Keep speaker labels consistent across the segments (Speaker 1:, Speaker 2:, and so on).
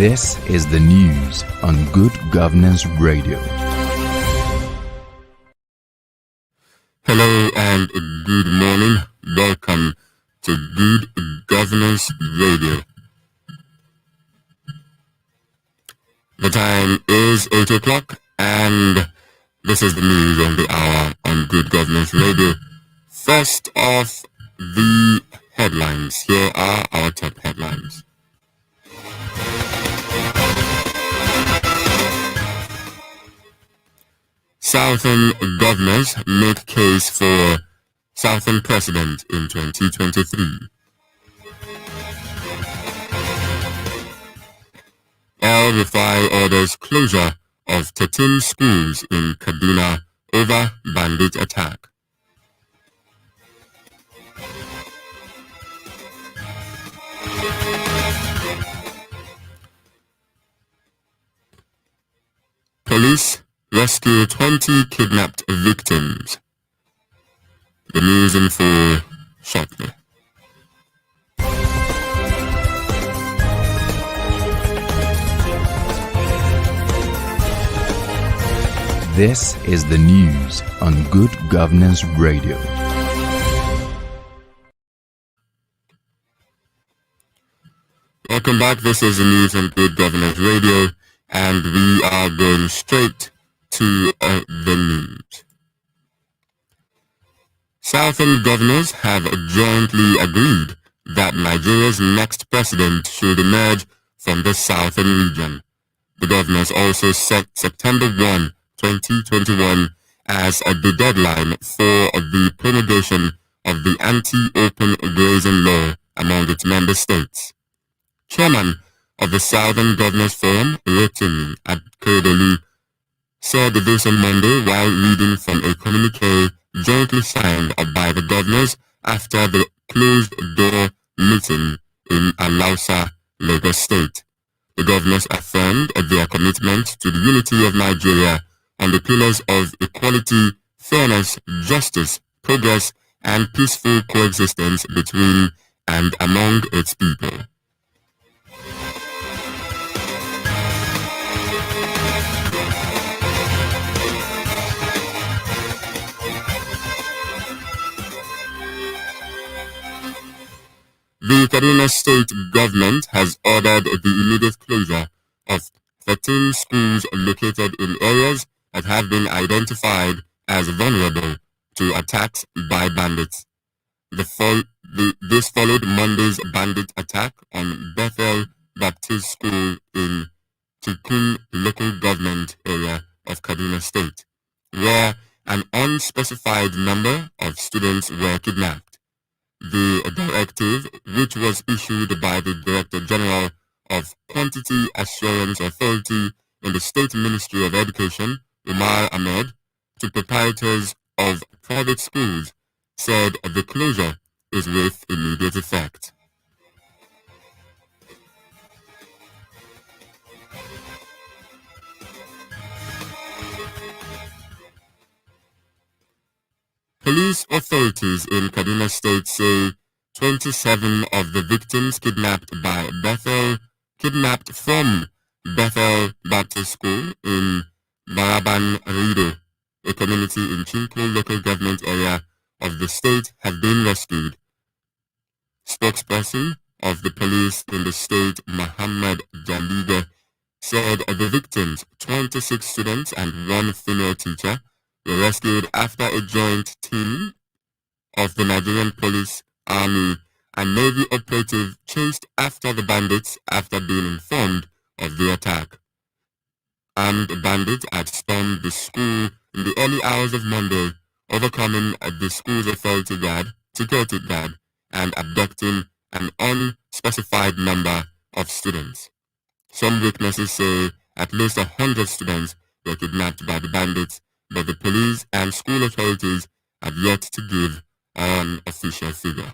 Speaker 1: This is the news on Good Governance Radio.
Speaker 2: Hello and good morning. Welcome to Good Governance Radio. The time is 8 o'clock and this is the news on the hour on Good Governance Radio. First off, the headlines. Here are our top headlines. Southern governors make case for Southern president in 2023. El-Rufai orders closure of 13 schools in Kaduna over bandit attack. Police rescue 20 kidnapped victims. The news info shortly.
Speaker 1: This is the news on Good Governance Radio.
Speaker 2: Welcome back. This is the news on Good Governance Radio, and we are going straight to the news. Southern governors have jointly agreed that Nigeria's next president should emerge from the southern region. The governors also set September 1, 2021 as the deadline for the promulgation of the anti-open grazing law among its member states. Chairman of the Southern Governors Forum, Rotimi Akeredolu, said this on Monday while reading from a communique jointly signed by the governors after the closed-door meeting in Alausa, Lagos State. The governors affirmed their commitment to the unity of Nigeria on the pillars of equality, fairness, justice, progress, and peaceful coexistence between and among its people. The Kaduna State government has ordered the immediate closure of 13 schools located in areas that have been identified as vulnerable to attacks by bandits. This followed Monday's bandit attack on Bethel Baptist School in Tikun local government area of Kaduna State, where an unspecified number of students were kidnapped. The directive, which was issued by the Director General of Quantity Assurance Authority in the State Ministry of Education, Umar Ahmed, to proprietors of private schools, said the closure is with immediate effect. Police authorities in Kaduna State say 27 of the victims kidnapped from Bethel Baptist School in Baraban Rido, a community in Chinko local government area of the state, have been rescued. Spokesperson of the police in the state, Muhammad Jaliga, said the victims, 26 students and one female teacher, were rescued after a joint team of the Nigerian Police, Army, and Navy operative chased after the bandits after being informed of the attack. Armed bandits had stormed the school in the early hours of Monday, overcoming the school's security guard, and abducting an unspecified number of students. Some witnesses say At least 100 students were kidnapped by the bandits, but the police and school authorities have yet to give an official figure.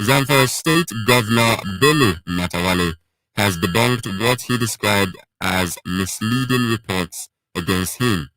Speaker 2: Zamfara State Governor Bello Matawalle has debunked what he described as misleading reports against him.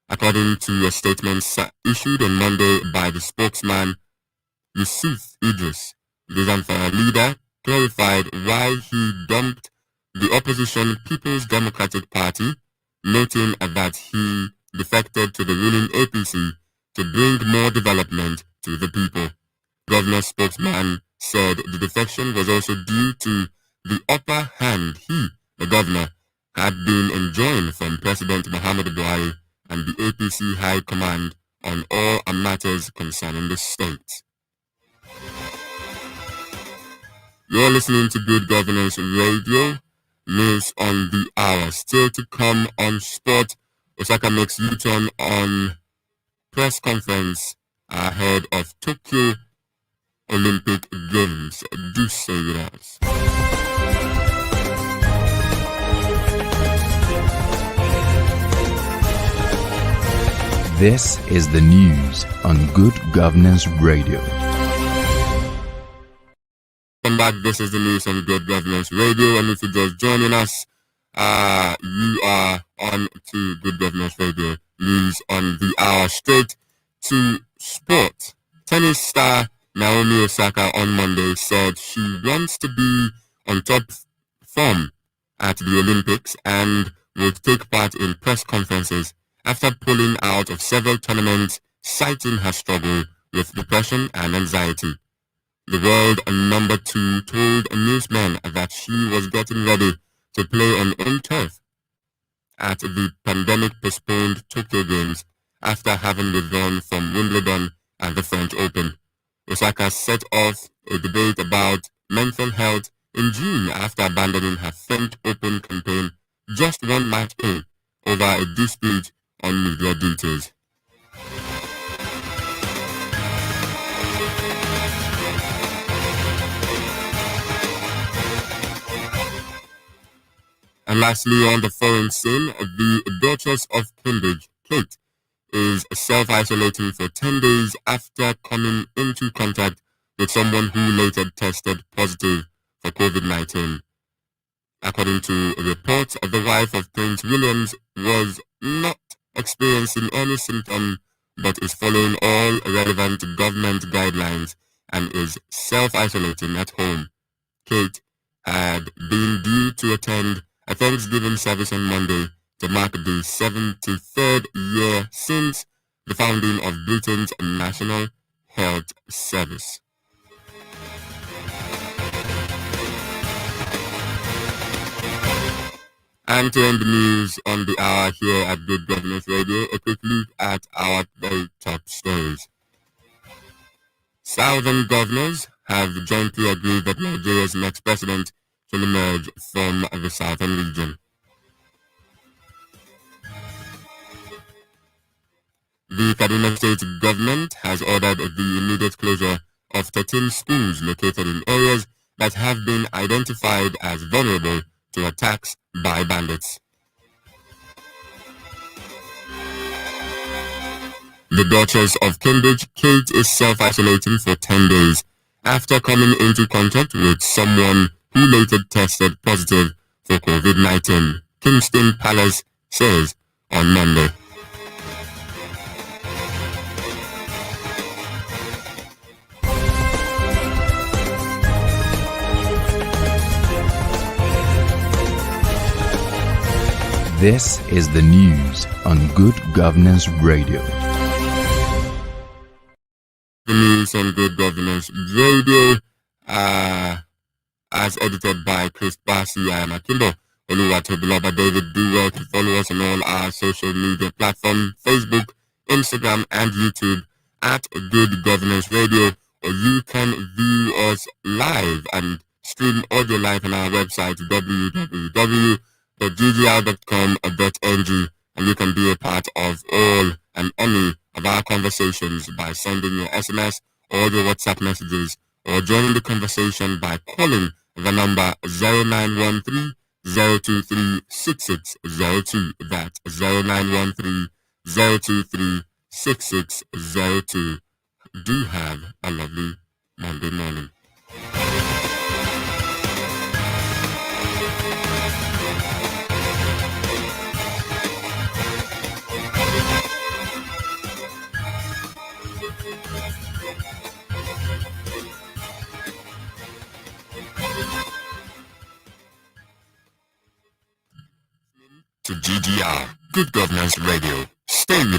Speaker 2: According to a statement issued on Monday by the spokesman Yusuf Idris, the Zamfara leader clarified why he dumped the opposition People's Democratic Party, noting that he defected to the ruling APC to bring more development to the people. Governor spokesman said the defection was also due to the upper hand he, the governor, had been enjoying from President Muhammadu Buhari and the APC High Command on all matters concerning the state. You're listening to Good Governance Radio. News on the hour. Still to come on sport. Osaka makes U-turn on press conference ahead of Tokyo Olympic Games. Do stay with us.
Speaker 1: This is the news on Good Governance Radio.
Speaker 2: Welcome back. This is the news on Good Governance Radio, and if you're just joining us, you are on to Good Governance Radio. News on the hour. Straight to sport. Tennis star Naomi Osaka on Monday said she wants to be on top form at the Olympics and would take part in press conferences after pulling out of several tournaments, citing her struggle with depression and anxiety. The world number 2 told newsmen that she was getting ready to play on own turf at the pandemic-postponed Tokyo Games after having withdrawn from Wimbledon and the French Open. Osaka set off a debate about mental health in June after abandoning her French Open campaign just one match in over a dispute on media duties. And lastly, on the foreign scene, the Duchess of Cambridge, Kate, is self-isolating for 10 days after coming into contact with someone who later tested positive for COVID-19. According to reports, the wife of Prince William was not experiencing any symptom but is following all relevant government guidelines and is self-isolating at home. Kate had been due to attend a Thanksgiving service on Monday to mark the 73rd year since the founding of Britain's National Health Service. And to end the news on the hour here at Good Governance Radio, a quick look at our very top stories. Southern governors have jointly agreed that Nigeria's next president will emerge from the southern region. The Kaduna State government has ordered the immediate closure of 13 schools located in areas that have been identified as vulnerable to attacks by bandits. The Duchess of Cambridge, Kate, is self-isolating for 10 days after coming into contact with someone who later tested positive for COVID-19, Kingston Palace says on Monday.
Speaker 1: This is the news on Good Governance Radio.
Speaker 2: The news on Good Governance Radio, as edited by Chris Bassi. I am Akimbo Oluwatobiloba David. Do well to follow us on all our social media platforms, Facebook, Instagram, and YouTube at Good Governance Radio. Or you can view us live and stream audio live on our website www.ggr.com.ng, and you can be a part of all and any of our conversations by sending your SMS or your WhatsApp messages, or joining the conversation by calling the number 0913-023-6602. That's 0913-023-6602. Do have a lovely Monday morning. To GGR, Good Governance Radio. Stay with